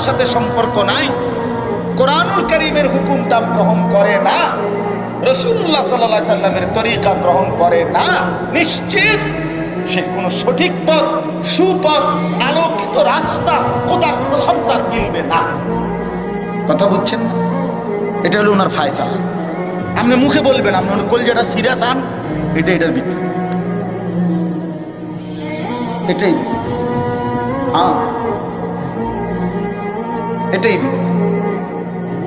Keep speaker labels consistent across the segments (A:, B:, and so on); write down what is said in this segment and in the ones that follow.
A: সাথে সম্পর্ক নাই, কোরআনুল কারীমের হুকুমটা গ্রহণ করে না, রাসূলুল্লাহ সাল্লাল্লাহু আলাইহি সাল্লামের তরিকা গ্রহণ করে না, নিশ্চিত সে কোনো সঠিক পথ, সুপথ, আলোকিত রাস্তা খোদার কসম তার মিলবে না। কথা বুঝছেন না? এটা হলো ওনার ফায়সালা। আপনি মুখে বলবেন, আপনি কলজাটা সিরিয়াস আন, এটার ভিতরে এটাই, হ্যাঁ এটাই।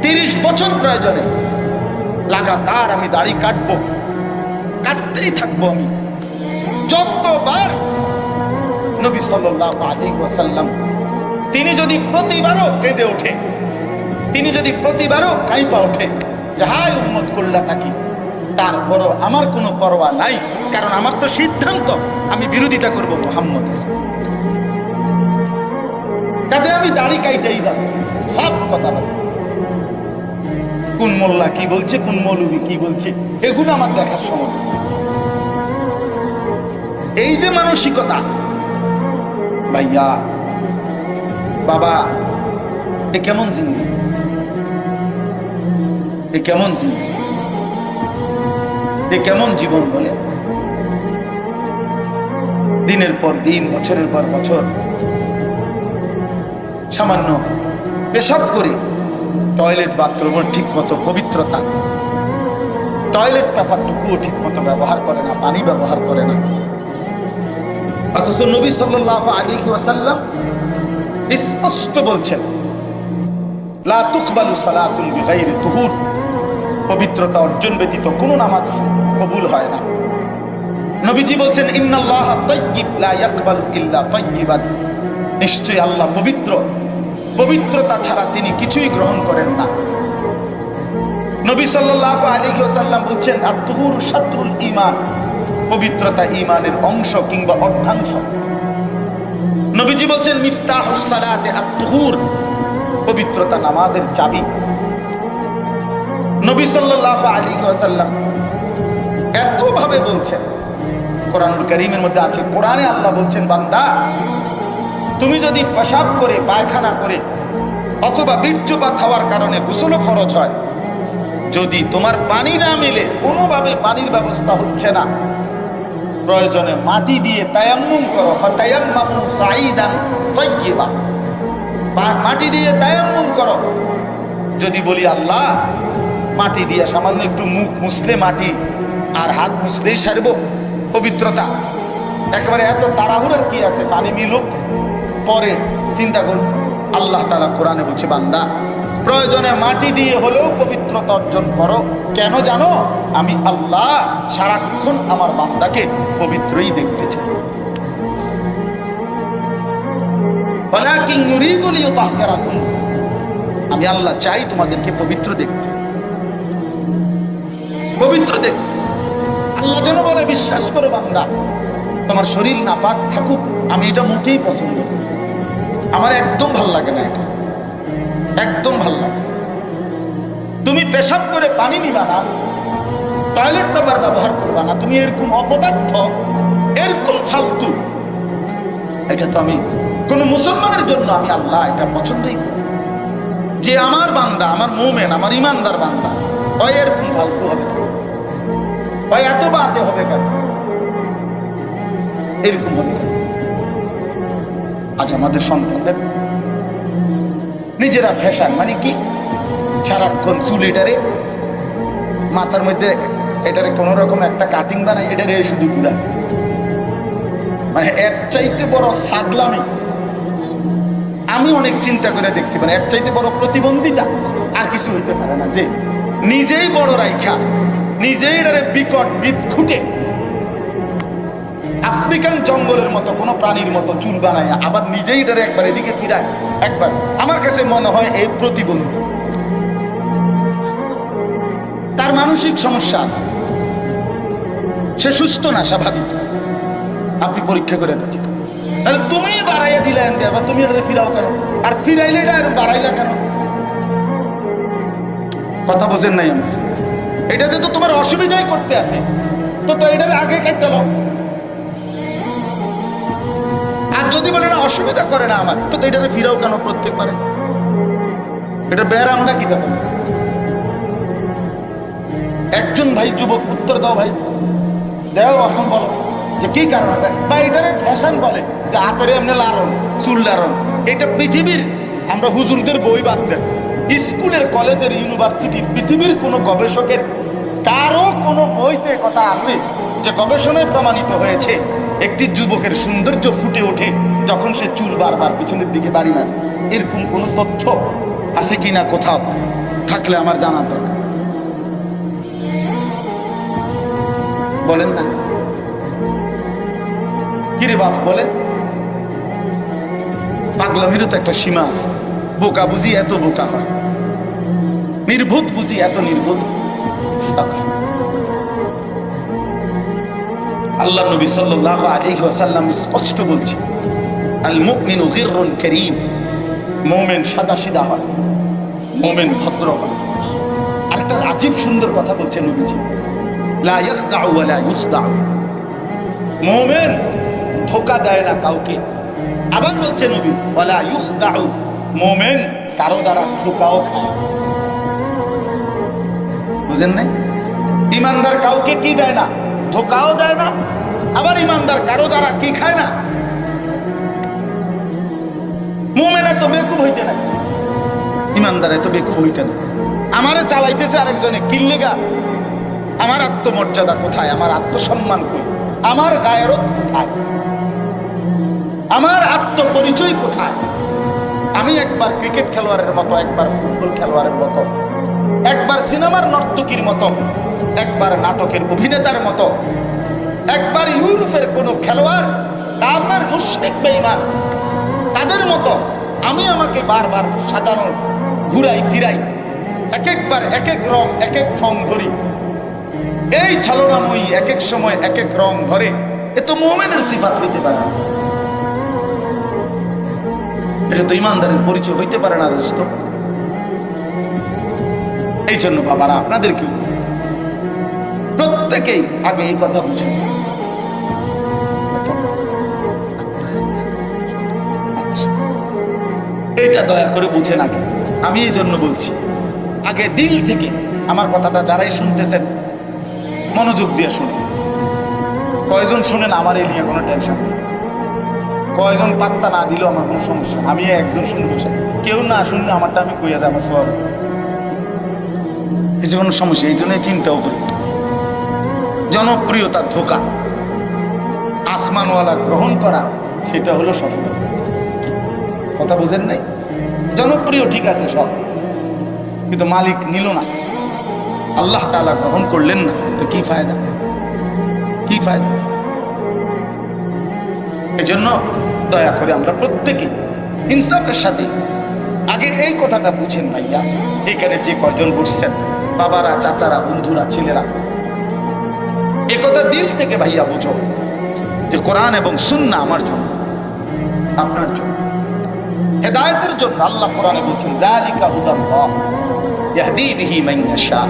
A: 30 বছর প্রয়োজনে লাগাতার আমি দাড়ি কাটবো, কাটতেই থাকবো আমি। যতবার নবী সাল্লাল্লাহু আলাইহি ওয়াসাল্লাম তিনি যদি প্রতিবারও কেঁদে ওঠে, তিনি যদি প্রতিবারও কাঁইপা ওঠে যে হায় উম্মত কল্যাণটা কি, তারপরও আমার কোনো পরোয়া নাই, কারণ আমার তো সিদ্ধান্ত আমি বিরোধিতা করব মুহাম্মদের। তাতে আমি দাড়ি কাইটাই যাব, সাফ কথা বলে। কোন মোল্লা কি বলছে, কোন মৌলবি কি বলছে, এগুলো আমার দেখার সময়। এই যে মানসিকতা, ভাইয়া বাবা, এ কেমন জিন্দেগি, এ কেমন জিন্দেগি, এ কেমন জীবন বলে? দিনের পর দিন, বছরের পর বছর সামান্য পেশাব করে টয়লেট বাথরুমের ঠিক মতো পবিত্রতা, টয়লেট পেপারটুকুও ঠিক মতো ব্যবহার করে না, পানি ব্যবহার করে না। অথচ নবী সাল্লাল্লাহু আলাইহি ওয়াসাল্লাম স্পষ্ট বলছেন, লা তুকবালু সালাতুন বিগাইরি তুহুর, পবিত্রতা অর্জন ব্যতীত কোনো নামাজ কবুল হয় না। নবীজি বলছেন, ইন্নাল্লাহা তাইয়্যিব লা ইয়াকবালু ইল্লা তাইয়্যিবান, নিশ্চয়ই আল্লাহ পবিত্র, পবিত্রতা ছাড়া তিনি কিছুই গ্রহণ করেন না। নবী সাল্লাল্লাহু আলাইহি ওয়াসাল্লাম বলছেন, আত-তুহুরু শাতরুল ঈমান, পবিত্রতা ঈমানের অংশ কিংবা অর্ধাংশ। নবীজি বলছেন, মিফতাহুস সালাতে আত-তুহুর, পবিত্রতা নামাজের চাবি। নবী সাল্লাল্লাহু আলাইহি ওয়াসাল্লাম এত ভাবে বলছেন, কোরআনুল কারীমের মধ্যে আছে, কোরআনে আল্লাহ বলছেন, বান্দা তুমি যদি পেশাব করে, পায়খানা করে অথবা বীর্যপাত হওয়ার কারণে গোসল ফরজ হয়, যদি তোমার পানি না মিলে, কোনোভাবে পানির ব্যবস্থা হচ্ছে না, প্রয়োজনে মাটি দিয়ে তায়াম্মুম করো, ফাতায়াম্মামু সাঈদান তাইয়্যিবা, মাটি দিয়ে তায়াম্মুম করো। যদি বলি আল্লাহ মাটি দিয়ে সামান্য একটু মুখ মুছলে মাটি আর হাত মুছলেই সারব পবিত্রতা, একেবারে এত তাড়াহুড়ার কি আছে, পানি মিলুক পরে চিন্তা করুন। আল্লাহ তাআলা কোরআনে বলছে, বান্দা প্রয়োজনে মাটি দিয়ে হলেও পবিত্রতা অর্জন করো। কেন জানো? আমি আল্লাহ সারাক্ষণ আমার বান্দাকে পবিত্রই দেখতে চাই। ওয়ালাকিন ইউরিদু লিইউতাহহিরাকুম, আমি আল্লাহ চাই তোমাদেরকে পবিত্র দেখতে, পবিত্র দেখতে। আল্লাহ যেন বলে, বিশ্বাস করো বান্দা, তোমার শরীর নাপাক থাকুক, আমি এটা মোটেই পছন্দ করি, আমার একদম ভাল লাগে না, এটা একদম ভাল লাগে। তুমি পেশাব করে পানি নিবা না, টয়লেট পেপার ব্যবহার করবা না, তুমি এরকম অপদার্থ, এরকম ফালতু, এটা তো আমি কোন মুসলমানের জন্য আমি আল্লাহ এটা পছন্দই করি। যে আমার বান্দা, আমার মুমিন, আমার ইমানদার বান্দা, হয় এরকম ফালতু হবে কেন, হয় এত বাজে হবে কেন, এরকম হবে কেন? আজ আমাদের সন্তানদের নিজেরা ফ্যাশন, মানে কি, সারাক্ষণ চুল এটারে মাথার মধ্যে এটারে কোন রকম একটা কাটিং বানায়, এটারে শুধু ঘুরা, মানে এর চাইতে বড় ছাগলামি আমি অনেক চিন্তা করে দেখছি, মানে এর চাইতে বড় প্রতিবন্ধিতা আর কিছু হইতে পারে না, যে নিজেই বড় রাইখা নিজেই এটারে বিকট বিদ খুঁটে আফ্রিকান জঙ্গলের মতো কোন প্রাণীর মতো চুল বানায়, আবার নিজেই এটারে একবার এদিকে ফিরায় একবার। আমার কাছে মনে হয় এই প্রতিবন্ধী, তার মানসিক সমস্যা আছে, সে সুস্থ না, স্বাভাবিক। আপনি পরীক্ষা করে দেখেন। তাহলে তুমি বাড়াইয়া দিলে আবার তুমি এটা ফিরাও কেন, আর ফিরাইলে এটা বাড়াইলা কেন? কথা বোঝেন নাই আমার? এটা যে তো তোমার অসুবিধাই করতে আছে, তো এটার আগে কেটে দাও। আর যদি বলে না অসুবিধা করে না আমার, তো এটারে ফিরাও কেন প্রত্যেকবারে? এটা ব্যারামটা কি তখন? একজন ভাই যুবক উত্তর দাও ভাই, দেও এখন বলো যে কি কারণ, বা এটার ফ্যাশন বলে যে হাতের এমনি লারণ, চুল লারণ। এটা পৃথিবীর, আমরা হুজুরদের বই বাদ দেন, স্কুলের, কলেজের, ইউনিভার্সিটির, পৃথিবীর কোনো গবেষকের কারো কোনো বইতে কথা আছে যে গবেষণায় প্রমাণিত হয়েছে একটি যুবকের সৌন্দর্য ফুটে ওঠে যখন সে চুল বারবার পিছনের দিকে বাড়ি মারে? এরকম কোনো তথ্য আছে কিনা কোথাও? থাকলে আমার জানার দরকার। বলেন না, কিরে বাপ বলেন? পাগলামিরও তো একটা সীমা আছে। বোকা বুঝি এত বোকা হয়, নির্বোধ বুঝি এত নির্বোধ। আল্লাহ নবী সাল্লাল্লাহু আলাইহি ওয়াসাল্লাম স্পষ্ট বলছে, আল মুমিনু গিররুন কারীম, মুমিন সাদাসিধা হয়, মুমিন ভদ্র হয়। আরেকটা আজীব সুন্দর কথা বলছে নবীজি, লা ইয়াখদাউ ওয়া লা ইউখদাউ, মুমিন ধোঁকা দেয় না কাউকে। আবার বলছে নবী, ওয়া লা ইউখদাউ, মুমিন কারো দ্বারা ধোঁকাও খায়। বুঝেন নাই? ইমানদার কাউকে কি দেয় না? ধোঁকাও দেয় না। আবার ইমানদার কারো দ্বারা কি খায় না? মুমিন এত বেকুব হইতে না, ইমানদার এত বেকুব হইতে না। আমারে চালাইতেছে আরেকজনে, কিল্লেগা? আমার আত্মমর্যাদা কোথায়? আমার আত্মসম্মান কই? আমার গায়রত কোথায়? আমার আত্মপরিচয় কোথায়? আমি একবার ক্রিকেট খেলোয়াড়ের মতো, একবার ফুটবল খেলোয়াড়ের মতো, একবার সিনেমার নর্তকীর মতো, একবার নাটকের অভিনেতার মতো, একবার ইউরোপের কোন খেলোয়াড়, কাফের, মুশরিক, বেঈমান, তাদের মতো আমি আমাকে বারবার সাজানো, ঘুরাই ফিরাই, এক একবার এক এক রং, এক এক ঢং ধরি। এই ছলনাময়ী এক এক সময় এক এক রং ধরে, এ তো মুমিনের সিফাত হইতে পারে না, এটা তো ইমানদারের পরিচয় হইতে পারে না দোস্ত। এই জন্য বাবারা, আপনাদেরকে প্রত্যেকেই আগে এই কথা বুঝেন। এটা দয়া করে বুঝেন আগে। আমি এই জন্য বলছি, আগে দিল থেকে আমার কথাটা যারাই শুনতেছেন মনোযোগ দিয়ে শুনে। কয়জন শুনেন আমার এই নিয়ে কোনো টেনশন নেই, কয়জন পাত্তা না দিলেও আমার কোনো সমস্যা, আমি একজন শুনবো, কেউ না শুনলে আমারটা আমি কইয়া যাবো সব, এই যে কোনো সমস্যা। এই জন্য চিন্তাও করি, জনপ্রিয়তার ধোঁকা, আসমানওয়ালা গ্রহণ করা, সেটা হলো সফলতা। কথা বুঝেন নাই? জনপ্রিয় ঠিক আছে সব, কিন্তু মালিক নিল না, আল্লাহ তাআলা গ্রহণ করলেন না, তো কি ফায়দা? কি ফায়দা? এই জন্য দয়া করে আমরা প্রত্যেকে ইনসাফের সাথে আগে এই কথাটা বুঝেন ভাইয়া। এখানে যে কয়জন বসছেন, বাবারা, চাচারা, বন্ধুরা, ছেলেরা, এ কথা দিল থেকে ভাইয়া বুঝো যে কোরআন এবং সুন্নাহ আমার জন্য, আপনার জন্য, হেদায়েতের জন্য। আল্লাহ কোরআনে বলছেন, যালিকা হুদাল্লাহ ইয়াহদি বিহি মান ইয়াশা।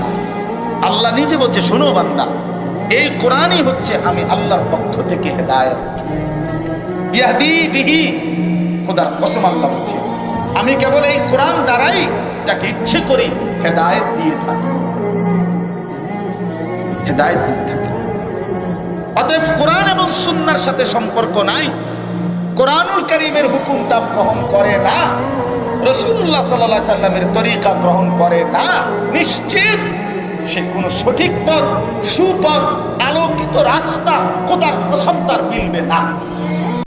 A: আল্লাহ নিজে বলছে, শোনো বান্দা, এই কোরআনই হচ্ছে আমি আল্লাহর পক্ষ থেকে হেদায়েত। ইয়াহদি বিহি, খোদার কসম আল্লাহ বলছে, আমি কেবল এই কোরআন দ্বারাই যাকে ইচ্ছে করি হেদায়েত দিয়ে থাকি, হেদায়েত দিয়ে থাকি। অতএব কোরআন এবং সুন্নাহর সাথে সম্পর্ক নাই, কোরআনুল কারীমের হুকুমটা গ্রহণ করে না, রাসূলুল্লাহ সাল্লাল্লাহু আলাইহি সাল্লামের তরিকা গ্রহণ করে না, নিশ্চিত সে কোন সঠিক পথ, সুপথ, আলোকিত রাস্তা খোদার কসম তার মিলবে না।